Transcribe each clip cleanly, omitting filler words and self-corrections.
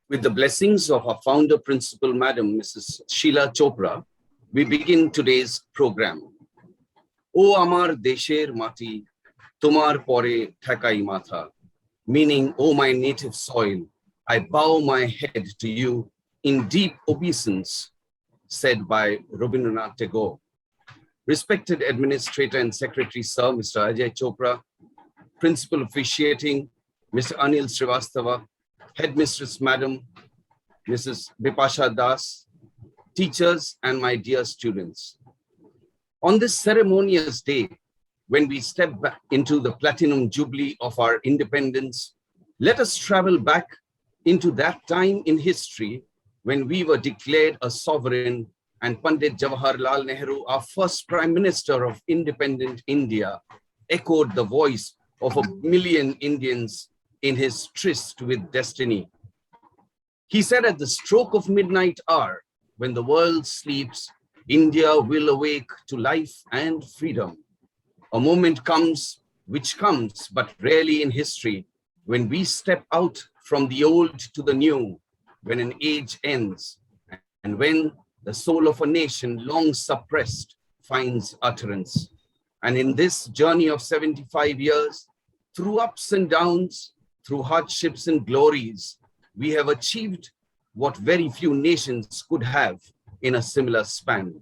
With the blessings of our founder principal, Madam Mrs. Sheila Chopra, we begin today's program. O Amar Desher Mati, Tomar Pore Thakai Matha, meaning, O my native soil, I bow my head to you in deep obeisance, said by Rabindranath Tagore. Respected Administrator and Secretary, Sir, Mr. Ajay Chopra, Principal Officiating, Mr. Anil Srivastava, Headmistress Madam, Mrs. Bipasha Das, teachers, and my dear students. On this ceremonious day, when we step back into the platinum jubilee of our independence, let us travel back into that time in history when we were declared a sovereign and Pandit Jawaharlal Nehru, our first Prime Minister of independent India, echoed the voice of 1 million Indians in his tryst with destiny. He said at the stroke of midnight hour, when the world sleeps, India will awake to life and freedom. A moment comes, which comes but rarely in history, when we step out from the old to the new, when an age ends, and when the soul of a nation long suppressed finds utterance. And in this journey of 75 years, through ups and downs, through hardships and glories, we have achieved what very few nations could have in a similar span.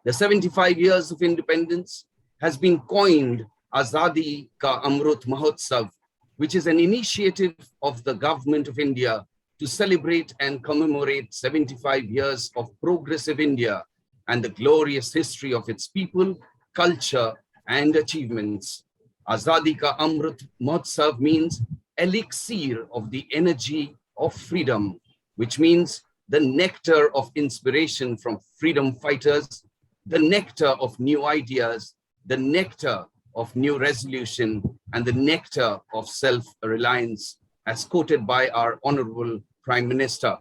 The 75 years of independence has been coined Azadi Ka Amrut Mahotsav, which is an initiative of the Government of India to celebrate and commemorate 75 years of progressive India and the glorious history of its people, culture, and achievements. Azadi Ka Amrut Mahotsav means elixir of the energy of freedom, which means the nectar of inspiration from freedom fighters, the nectar of new ideas, the nectar of new resolution, and the nectar of self-reliance, as quoted by our Honorable Prime Minister.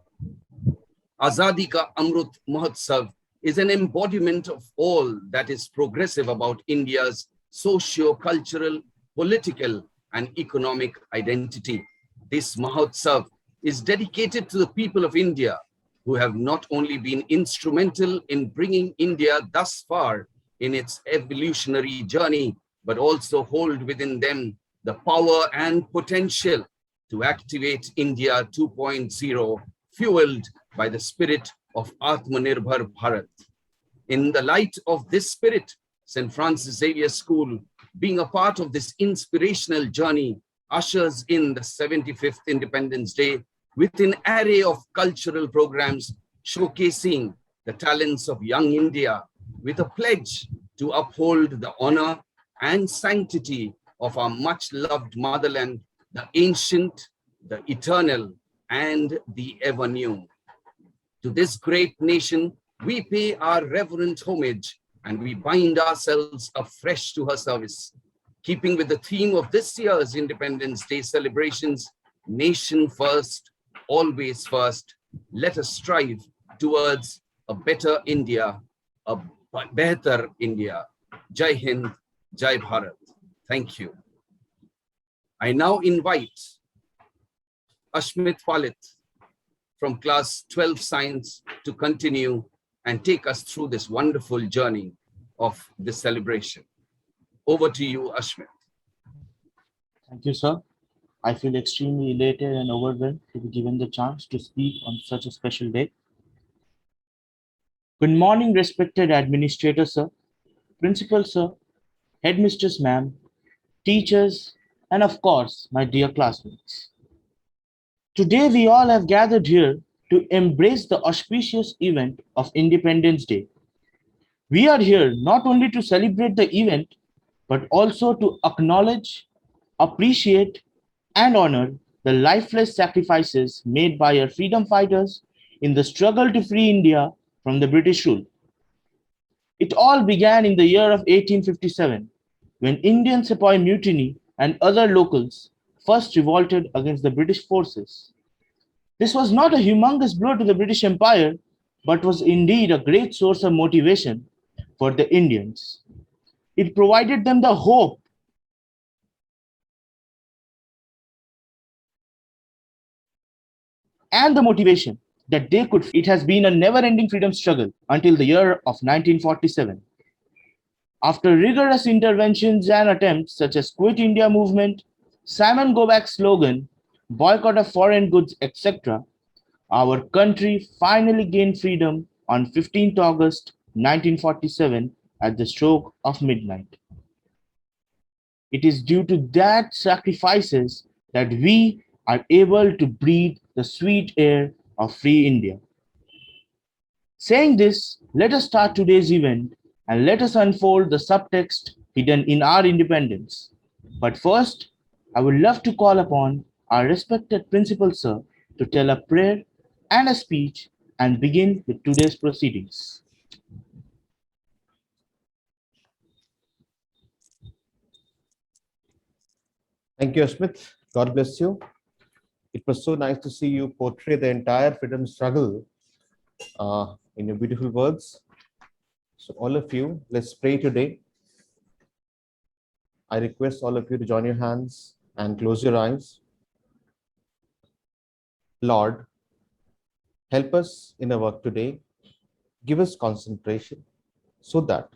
Azadi Ka Amrut Mahotsav is an embodiment of all that is progressive about India's socio-cultural, political, and economic identity. This Mahotsav is dedicated to the people of India, who have not only been instrumental in bringing India thus far in its evolutionary journey, but also hold within them the power and potential to activate India 2.0, fueled by the spirit of Atmanirbhar Bharat. In the light of this spirit, St. Francis Xavier School, being a part of this inspirational journey, ushers in the 75th Independence Day with an array of cultural programs showcasing the talents of young India, with a pledge to uphold the honor and sanctity of our much-loved motherland, the ancient, the eternal, and the ever-new. To this great nation, we pay our reverent homage and we bind ourselves afresh to her service. Keeping with the theme of this year's Independence Day celebrations, nation first, always first, let us strive towards a better India, a better India. Jai Hind, Jai Bharat. Thank you. I now invite Ashmit Palit from class 12 science to continue and take us through this wonderful journey of this celebration. Over to you, Ashmit. Thank you, sir. I feel extremely elated and overwhelmed to be given the chance to speak on such a special day. Good morning, respected Administrator, sir, Principal, sir, Headmistress, ma'am, teachers, and of course, my dear classmates. Today, we all have gathered here to embrace the auspicious event of Independence Day. We are here not only to celebrate the event, but also to acknowledge, appreciate, and honor the lifeless sacrifices made by our freedom fighters in the struggle to free India from the British rule. It all began in the year of 1857, when Indian Sepoy Mutiny and other locals first revolted against the British forces. This was not a humongous blow to the British Empire, but was indeed a great source of motivation for the Indians. It provided them the hope and the motivation that they could. It has been a never-ending freedom struggle until the year of 1947. After rigorous interventions and attempts such as Quit India movement, Simon Go Back slogan, boycott of foreign goods, etc., our country finally gained freedom on 15th August 1947 at the stroke of midnight. It is due to that sacrifices that we are able to breathe the sweet air of free India. Saying this, let us start today's event and let us unfold the subtext hidden in our independence. But first, I would love to call upon our respected principal sir to tell a prayer and a speech and begin with today's proceedings. Thank you, Smith. God bless you. It was so nice to see you portray the entire freedom struggle in your beautiful words. So all of you, let's pray today. I request all of you to join your hands and close your eyes. Lord, help us in our work today. Give us concentration so that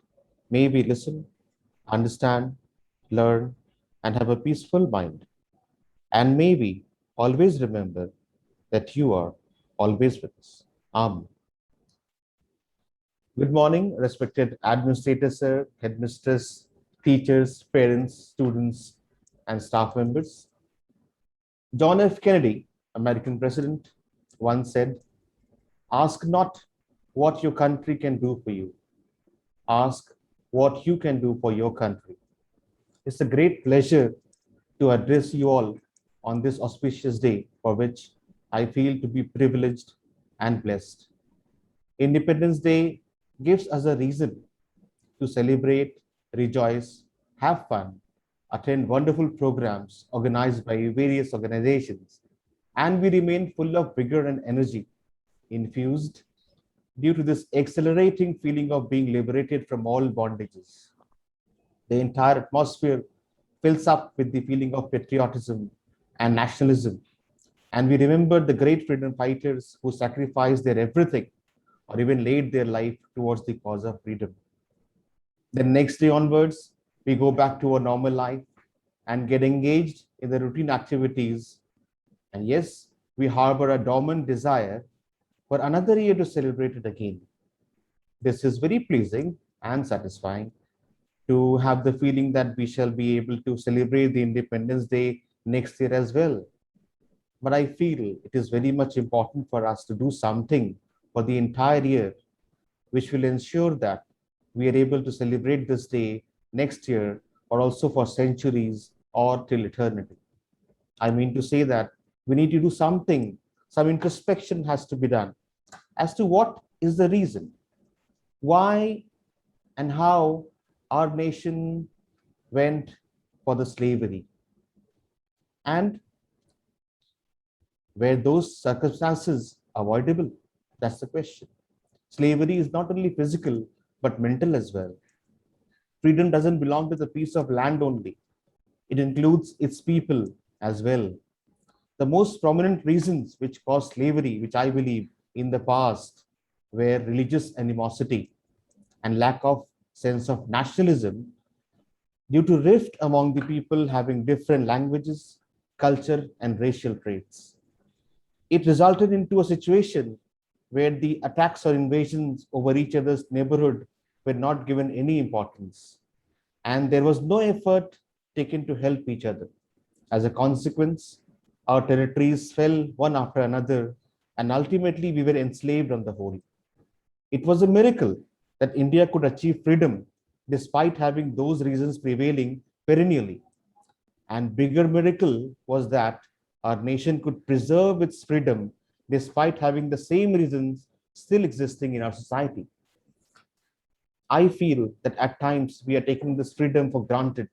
may we listen, understand, learn, and have a peaceful mind. And may we always remember that you are always with us. Amen. Good morning, respected administrators, sir, headmistress, teachers, parents, students, and staff members. John F. Kennedy, American president, once said, "Ask not what your country can do for you. Ask what you can do for your country." It's a great pleasure to address you all on this auspicious day for which I feel to be privileged and blessed. Independence Day gives us a reason to celebrate, rejoice, have fun, attend wonderful programs organized by various organizations, and we remain full of vigor and energy, infused due to this accelerating feeling of being liberated from all bondages. The entire atmosphere fills up with the feeling of patriotism and nationalism. And we remember the great freedom fighters who sacrificed their everything or even laid their life towards the cause of freedom. The next day onwards, we go back to our normal life and get engaged in the routine activities. And yes, we harbor a dormant desire for another year to celebrate it again. This is very pleasing and satisfying to have the feeling that we shall be able to celebrate the Independence Day next year as well. But I feel it is very much important for us to do something for the entire year, which will ensure that we are able to celebrate this day next year or also for centuries or till eternity. I mean to say that we need to do something, some introspection has to be done as to what is the reason, why and how our nation went for the slavery, and were those circumstances avoidable? That's the question. Slavery is not only physical, but mental as well. Freedom doesn't belong to the piece of land only. It includes its people as well. The most prominent reasons which caused slavery, which I believe in the past, were religious animosity and lack of sense of nationalism due to rift among the people having different languages, culture, and racial traits. It resulted into a situation where the attacks or invasions over each other's neighborhood were not given any importance, and there was no effort taken to help each other. As a consequence, our territories fell one after another, and ultimately we were enslaved on the whole. It was a miracle that India could achieve freedom despite having those reasons prevailing perennially. And bigger miracle was that our nation could preserve its freedom despite having the same reasons still existing in our society. I feel that at times we are taking this freedom for granted.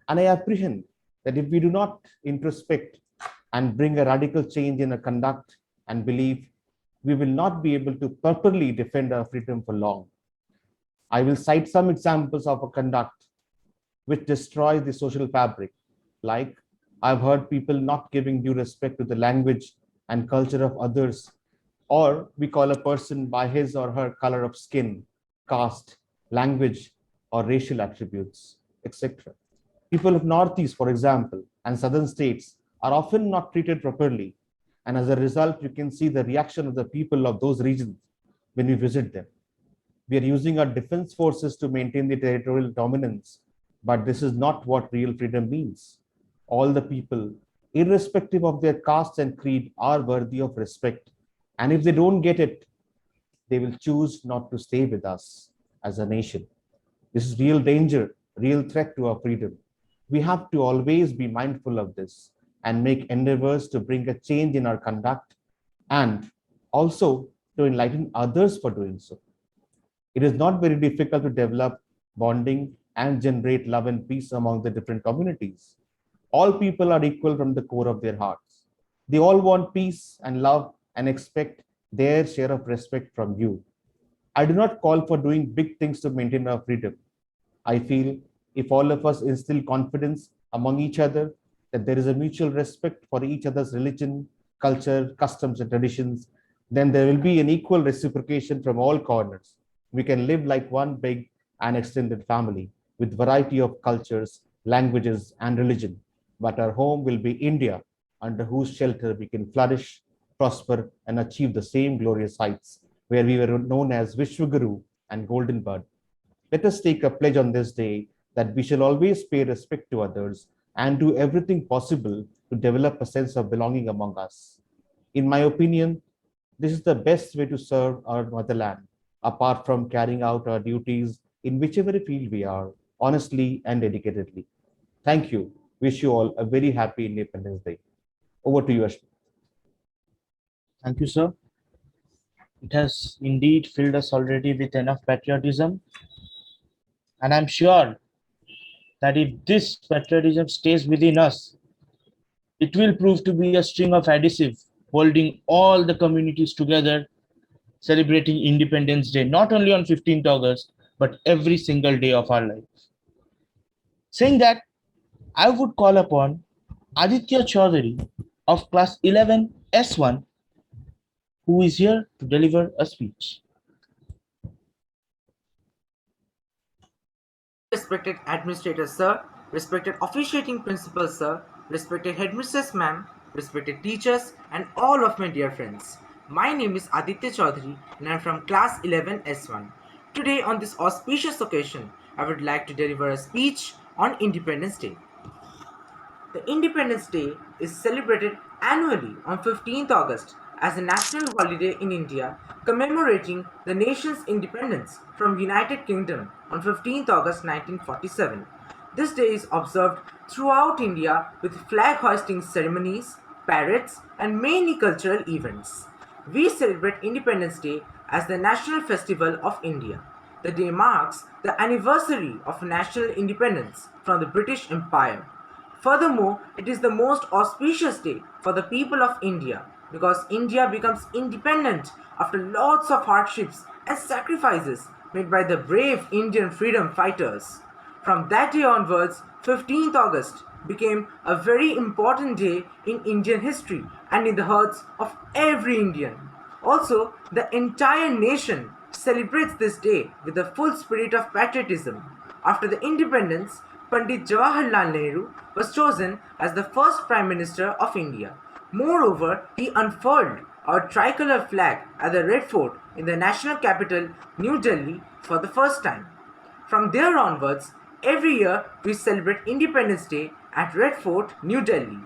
And I apprehend that if we do not introspect and bring a radical change in our conduct and belief, we will not be able to properly defend our freedom for long. I will cite some examples of a conduct which destroys the social fabric. Like, I've heard people not giving due respect to the language and culture of others, or we call a person by his or her color of skin, caste, language, or racial attributes, etc. People of Northeast, for example, and southern states are often not treated properly. And as a result, you can see the reaction of the people of those regions when we visit them. We are using our defense forces to maintain the territorial dominance, but this is not what real freedom means. All the people, irrespective of their caste and creed, are worthy of respect. And if they don't get it, they will choose not to stay with us as a nation. This is real danger, real threat to our freedom. We have to always be mindful of this and make endeavors to bring a change in our conduct and also to enlighten others for doing so. It is not very difficult to develop bonding and generate love and peace among the different communities. All people are equal from the core of their hearts. They all want peace and love and expect their share of respect from you. I do not call for doing big things to maintain our freedom. I feel if all of us instill confidence among each other, that there is a mutual respect for each other's religion, culture, customs, and traditions, then there will be an equal reciprocation from all corners. We can live like one big and extended family with variety of cultures, languages, and religion. But our home will be India, under whose shelter we can flourish, prosper, and achieve the same glorious heights where we were known as Vishwaguru and Golden Bud. Let us take a pledge on this day that we shall always pay respect to others and do everything possible to develop a sense of belonging among us. In my opinion, this is the best way to serve our motherland, apart from carrying out our duties in whichever field we are, honestly and dedicatedly. Thank you. Wish you all a very happy Independence Day. Over to you, Ashwin. Thank you, sir. It has indeed filled us already with enough patriotism. And I'm sure that if this patriotism stays within us, it will prove to be a string of adhesive holding all the communities together, celebrating Independence Day, not only on 15th August, but every single day of our life. Saying that, I would call upon Aditya Chaudhary of class 11 S1, who is here to deliver a speech. Respected Administrator Sir, respected officiating Principal Sir, respected Headmistress Ma'am, respected teachers, and all of my dear friends. My name is Aditya Chaudhary and I am from class 11 S1. Today on this auspicious occasion, I would like to deliver a speech on Independence Day. The Independence Day is celebrated annually on 15th August as a national holiday in India, commemorating the nation's independence from United Kingdom on 15th August 1947. This day is observed throughout India with flag hoisting ceremonies, parades, and many cultural events. We celebrate Independence Day as the national festival of India. The day marks the anniversary of national independence from the British Empire. Furthermore, it is the most auspicious day for the people of India because India becomes independent after lots of hardships and sacrifices made by the brave Indian freedom fighters. From that day onwards, 15th August became a very important day in Indian history and in the hearts of every Indian. Also, the entire nation celebrates this day with the full spirit of patriotism. After the independence, Pandit Jawaharlal Nehru was chosen as the first Prime Minister of India. Moreover, he unfurled our tricolor flag at the Red Fort in the national capital, New Delhi, for the first time. From there onwards, every year we celebrate Independence Day at Red Fort, New Delhi.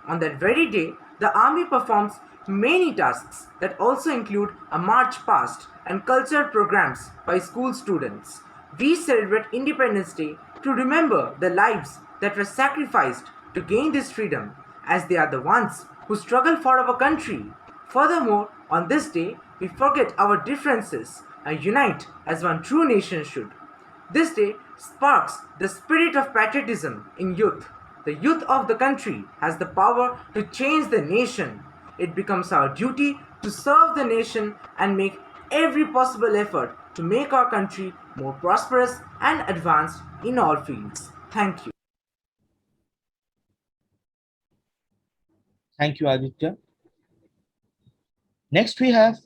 On that very day, the army performs many tasks that also include a march past and cultural programs by school students. We celebrate Independence Day to remember the lives that were sacrificed to gain this freedom, as they are the ones who struggle for our country. Furthermore, on this day, we forget our differences and unite as one true nation should. This day sparks the spirit of patriotism in youth. The youth of the country has the power to change the nation. It becomes our duty to serve the nation and make every possible effort to make our country more prosperous and advanced in all fields. Thank you. Thank you, Aditya. Next, we have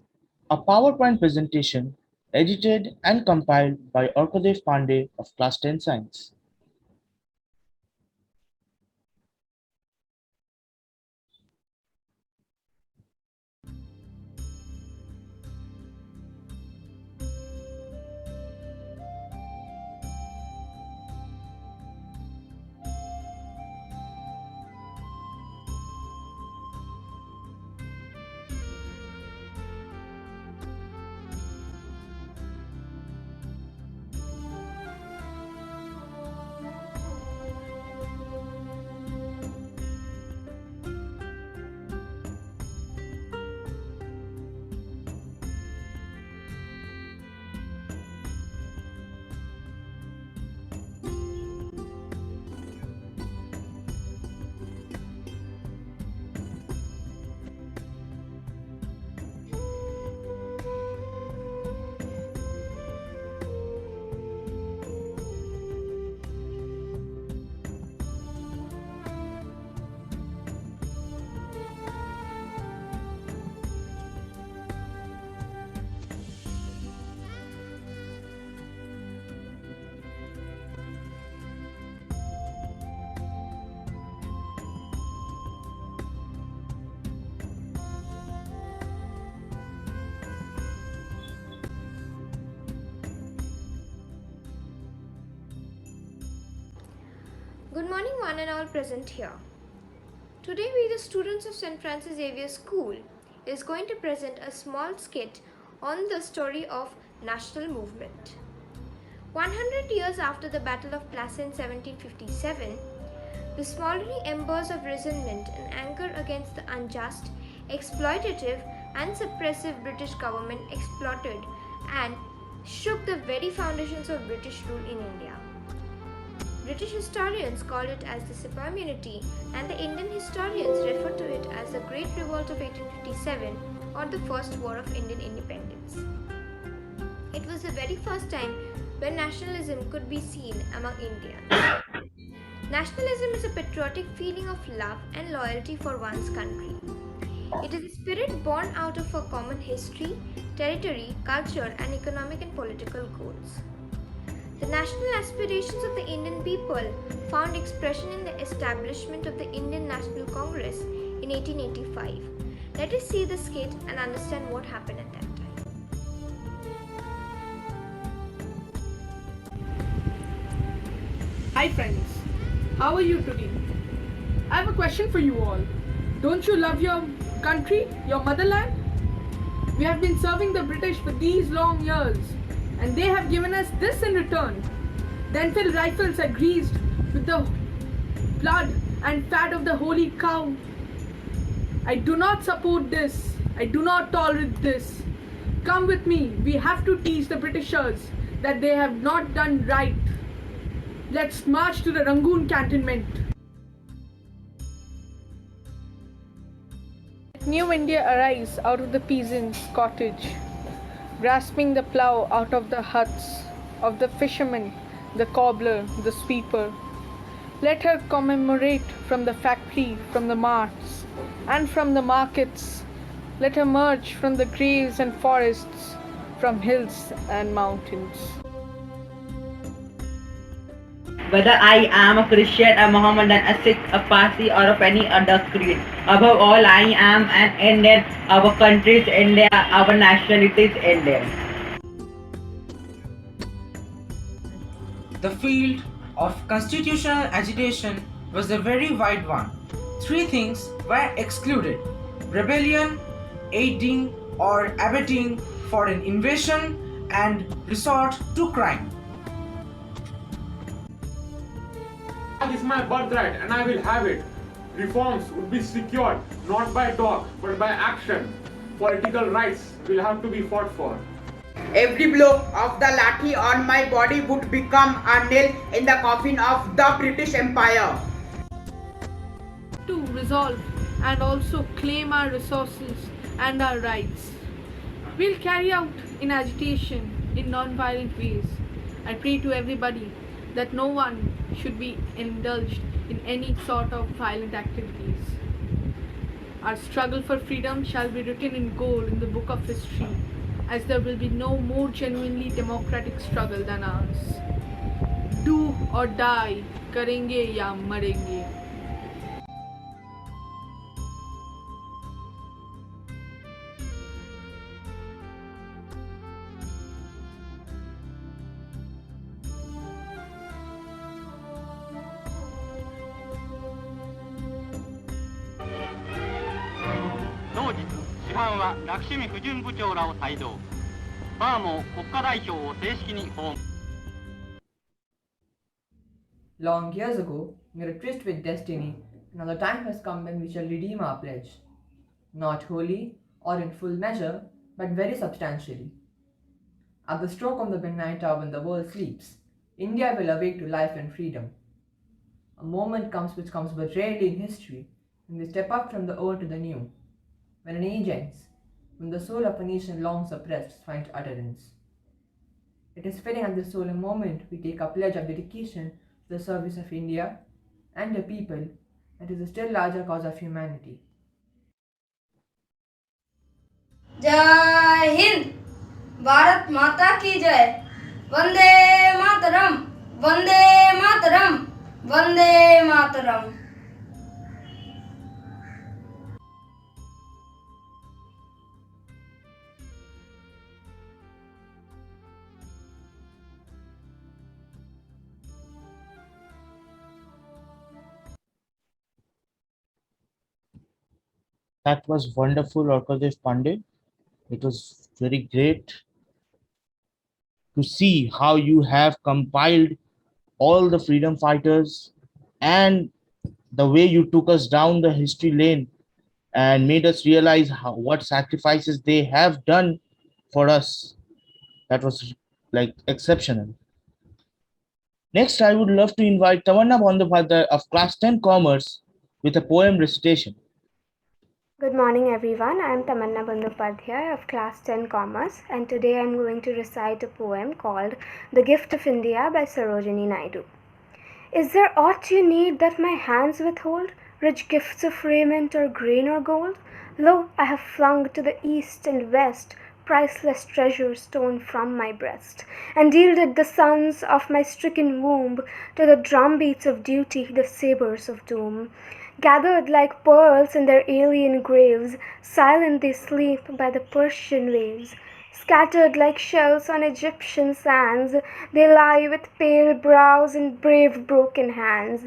a PowerPoint presentation edited and compiled by Orkadev Pandey of Class 10 Science. Good morning, one and all present here. Today, we, the students of St. Francis Xavier School, is going to present a small skit on the story of national movement. 100 years after the Battle of Plassey in 1757, the smoldering embers of resentment and anger against the unjust, exploitative, and suppressive British government exploded and shook the very foundations of British rule in India. British historians call it as the Sepoy Mutiny, and the Indian historians refer to it as the Great Revolt of 1857 or the First War of Indian Independence. It was the very first time when nationalism could be seen among Indians. Nationalism is a patriotic feeling of love and loyalty for one's country. It is a spirit born out of a common history, territory, culture, and economic and political goals. The national aspirations of the Indian people found expression in the establishment of the Indian National Congress in 1885. Let us see the skit and understand what happened at that time. Hi friends, how are you today? I have a question for you all. Don't you love your country, your motherland? We have been serving the British for these long years, and they have given us this in return. The Enfield rifles are greased with the blood and fat of the holy cow. I do not support this. I do not tolerate this. Come with me. We have to teach the Britishers that they have not done right. Let's march to the Rangoon cantonment. New India arise out of the peasant's cottage, grasping the plough out of the huts of the fisherman, the cobbler, the sweeper. Let her commemorate from the factory, from the marts, and from the markets. Let her merge from the graves and forests, from hills and mountains. Whether I am a Christian, a Mohammedan, a Sikh, a Parsi, or of any other creed. Above all, I am an Indian. Our country is India. Our nationality is Indian. The field of constitutional agitation was a very wide one. Three things were excluded: rebellion, aiding or abetting foreign invasion, and resort to crime. It is my birthright and I will have it. Reforms would be secured not by talk but by action. Political rights will have to be fought for. Every blow of the lathi on my body would become a nail in the coffin of the British Empire. To resolve and also claim our resources and our rights. We'll carry out in agitation in non-violent ways. I pray to everybody that no one should be indulged in any sort of violent activities. Our struggle for freedom shall be written in gold in the book of history, as there will be no more genuinely democratic struggle than ours. Do or die, करेंगे या मरेंगे. Long years ago, we were a tryst with destiny, and now the time has come when we shall redeem our pledge. Not wholly or in full measure, but very substantially. At the stroke of the midnight hour when the world sleeps, India will awake to life and freedom. A moment comes which comes but rarely in history, when we step up from the old to the new, when an age ends, when the soul of a nation long suppressed finds utterance. It is fitting at this solemn moment we take a pledge of dedication to the service of India and the people, and to the still larger cause of humanity. जय हिंद, भारत माता की जय. Vande Mataram, Vande Mataram, Vande Mataram. That was wonderful, Orkadesh Pandey. It was very great to see how you have compiled all the freedom fighters and the way you took us down the history lane and made us realize what sacrifices they have done for us. That was like exceptional. Next, I would love to invite Tamanna Bandyopadhyay of Class 10 Commerce with a poem recitation. Good morning everyone, I am Tamanna Bandyopadhyay of Class 10 Commerce, and today I am going to recite a poem called The Gift of India by Sarojini Naidu. Is there aught you need that my hands withhold, rich gifts of raiment or grain or gold? Lo, I have flung to the east and west priceless treasures torn from my breast, and yielded the sons of my stricken womb to the drumbeats of duty, the sabres of doom. Gathered like pearls in their alien graves, silent they sleep by the Persian waves. Scattered like shells on Egyptian sands, they lie with pale brows and brave broken hands.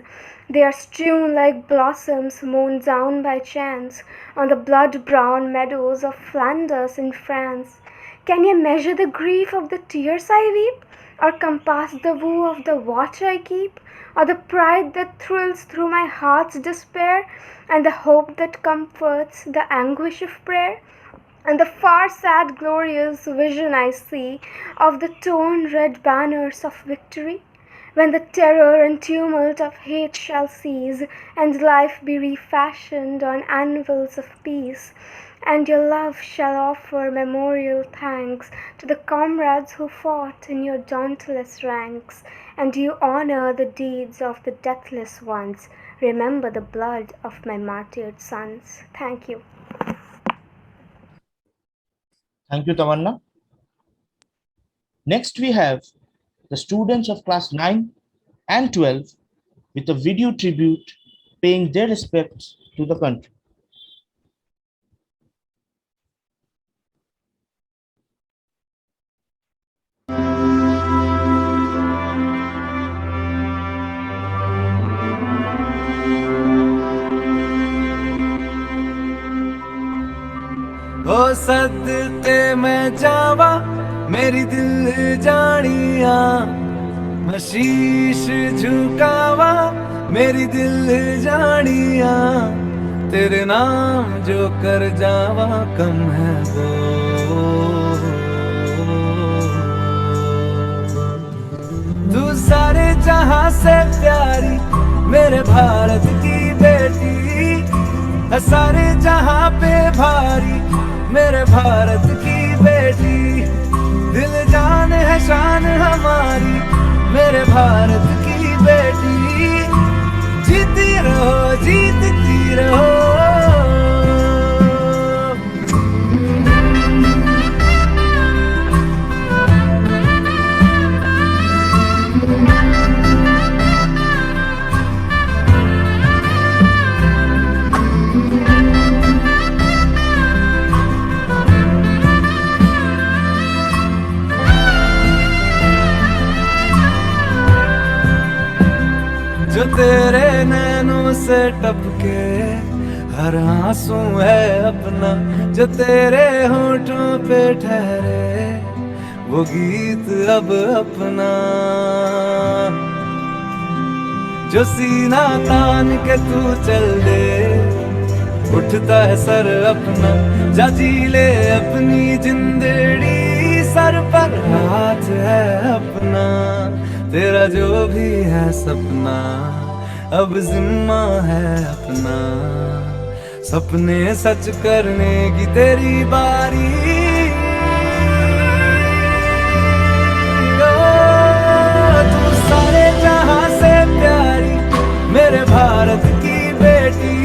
They are strewn like blossoms mown down by chance on the blood-brown meadows of Flanders and France. Can you measure the grief of the tears I weep, or compass the woe of the watch I keep? Or the pride that thrills through my heart's despair, and the hope that comforts the anguish of prayer? And the far sad glorious vision I see of the torn red banners of victory, when the terror and tumult of hate shall cease, and life be refashioned on anvils of peace. And your love shall offer memorial thanks to the comrades who fought in your dauntless ranks, and you honor the deeds of the deathless ones. Remember the blood of my martyred sons. Thank you. Thank you, Tamanna. Next, we have the students of class 9 and 12 with a video tribute paying their respects to the country. ओ सदके मैं जावा मेरी दिल जानिया, मैं शीश झुकावा मेरी दिल जानिया, तेरे नाम जो कर जावा कम है वो। तू सारे जहां से प्यारी मेरे भारत की बेटी, सारे जहां पे भारी मेरे भारत की बेटी, दिल जान है शान हमारी मेरे भारत की बेटी, जीती रहो जीतती रहो। जो तेरे नैनों से टपके हर आंसू है अपना, जो तेरे होठों पे ठहरे वो गीत अब अपना, जो सीना तान के तू चल दे उठता है सर अपना, जा जी ले अपनी जिंदड़ी, सर पर हाथ है अपना, तेरा जो भी है सपना अब जिम्मा है अपना, सपने सच करने की तेरी बारी। तू सारे जहां से प्यारी मेरे भारत की बेटी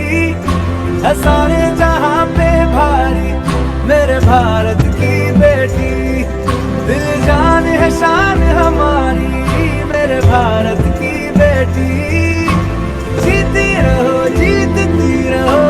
है, सारे जहां पे भारी मेरे भारत की बेटी, दिल जान है शान हमारी मेरे भारत की बेटी, जीती रहो जीतती रहो।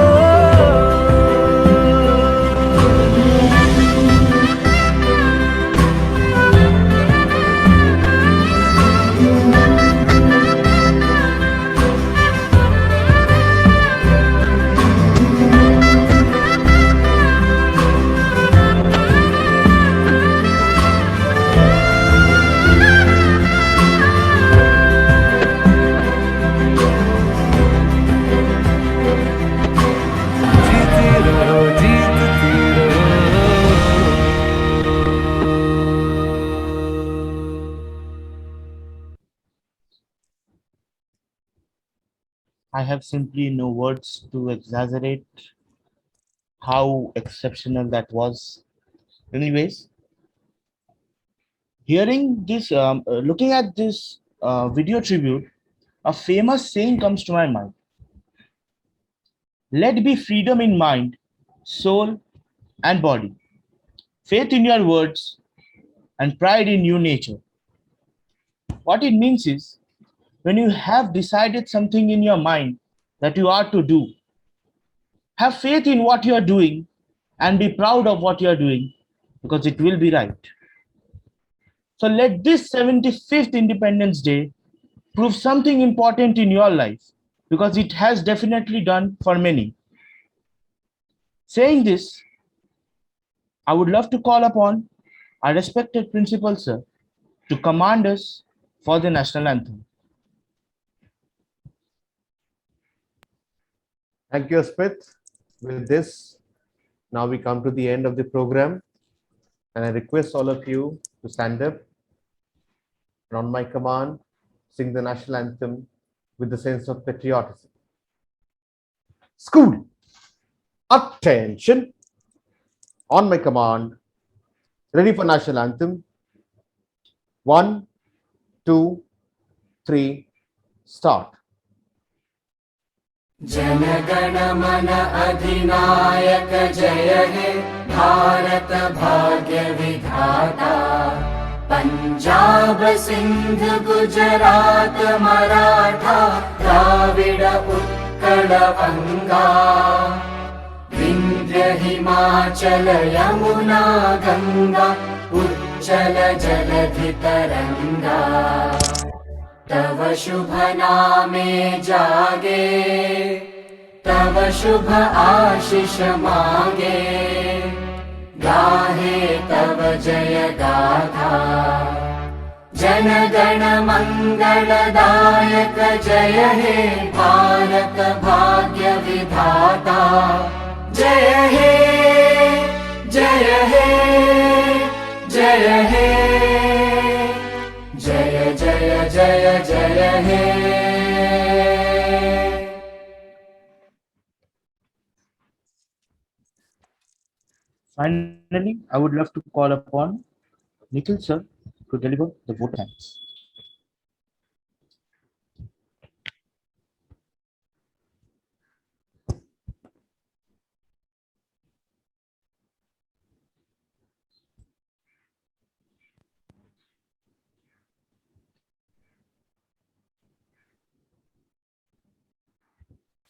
I have simply no words to exaggerate how exceptional that was. Anyways, looking at this video tribute, a famous saying comes to my mind. Let be freedom in mind, soul, and body, faith in your words, and pride in your nature. What it means is, when you have decided something in your mind that you are to do, have faith in what you are doing and be proud of what you are doing because it will be right. So let this 75th Independence Day prove something important in your life because it has definitely done for many. Saying this, I would love to call upon our respected principal sir to command us for the national anthem. Thank you, Smith. With this, now we come to the end of the program, and I request all of you to stand up and on my command, sing the national anthem with the sense of patriotism. School, attention! On my command, ready for national anthem. 1, 2, 3, start. जनगण मन अधिनायक जय हे भारत भाग्य विधाता, पंजाब सिंध गुजरात मराठा द्राविड उत्कल गंगा, विंध्य हिमाचल यमुना गंगा उच्चल जलधि तरंगा, तव शुभ नामे जागे तव शुभ आशीष मांगे, गाहे तव जय गाथा, जन गण मंगलदायक जय हे भारत भाग्य विधाता, जय हे जय हे जय हे जय जय जय जय हे। Finally, I would love to call upon Nikhil sir to deliver the vote thanks.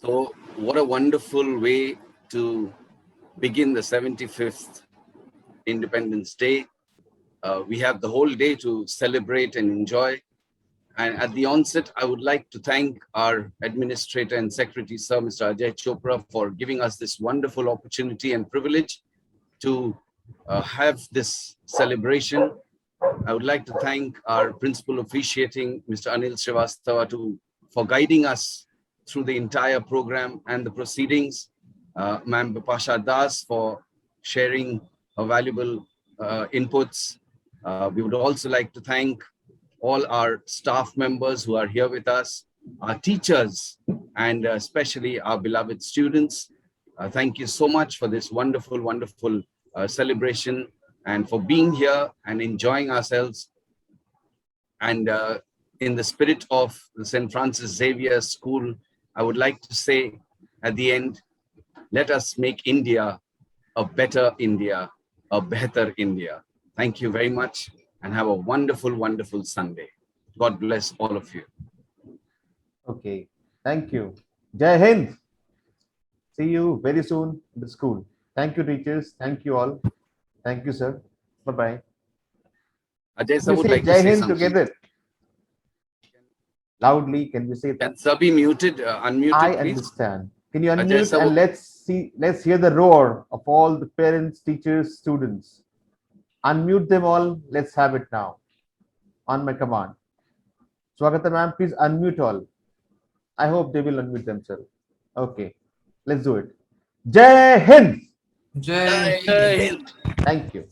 So, what a wonderful way to begin the 75th Independence Day. We have the whole day to celebrate and enjoy. And at the onset, I would like to thank our administrator and secretary, Sir Mr. Ajay Chopra, for giving us this wonderful opportunity and privilege to have this celebration. I would like to thank our principal officiating, Mr. Anil Srivastava, for guiding us through the entire program and the proceedings. Ma'am Bipasha Das for sharing her valuable inputs. We would also like to thank all our staff members who are here with us, our teachers, and especially our beloved students. Thank you so much for this wonderful, wonderful celebration and for being here and enjoying ourselves. And in the spirit of the St. Francis Xavier School, I would like to say at the end, let us make India a better India, a better India. Thank you very much and have a wonderful, wonderful Sunday. God bless all of you. Okay, thank you. Jai Hind. See you very soon in the school. Thank you, teachers. Thank you all. Thank you, sir. Bye-bye. Ajay sir We would say like Jai to say Hind something. together. Loudly, can we say that? Can sir be muted, unmuted, I please? understand. Can you Ajay unmute sir and let's hear the roar of all the parents, teachers, students. Unmute them all. Let's have it now. On my command. Swagata ma'am, please unmute all. I hope they will unmute themselves. Okay, let's do it. Jai Hind. Jai Hind. Thank you.